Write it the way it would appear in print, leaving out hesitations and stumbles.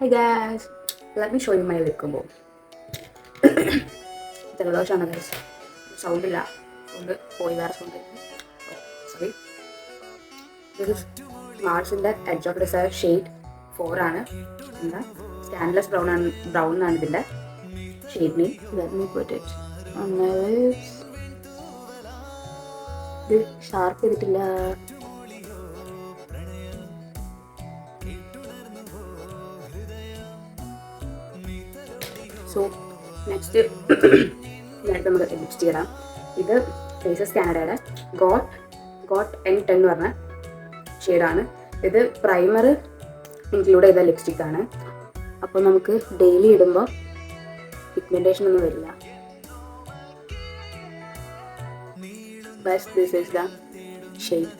Hi guys, let me show you my lip combo. ജലദോഷമാണ് guys. സൗണ്ടില്ല, sound പോയി വേറെ സൗണ്ട്. സോറി. ഇത് മാർസിൻ്റെ എഡ്ജ് ഓഫ് ഡിസയർ ഷെയ്ഡ് 4 ആണ്. എന്താ സ്റ്റാൻലെസ് ബ്രൗൺ ആണ് ഇതിൻ്റെ shade name. Let me put it on my lips. ഇത് ഷാർപ്പ് ചെയ്തിട്ടില്ല. സോ നെക്സ്റ്റ് ഞാനിപ്പോൾ നമുക്ക് ലിപ്സ്റ്റിക് ഇടാം. ഇത് ഫേസസ് കാനഡയുടെ ഗോട്ട് N10 എന്ന് പറഞ്ഞ ഷെയ്ഡാണ്. ഇത് പ്രൈമർ ഇൻക്ലൂഡ് ചെയ്ത ലിപ്സ്റ്റിക്കാണ്. അപ്പോൾ നമുക്ക് ഡെയിലി ഇടുമ്പോൾ പിഗ്മെൻറ്റേഷൻ ഒന്നും വരില്ല. Bus this is the shade.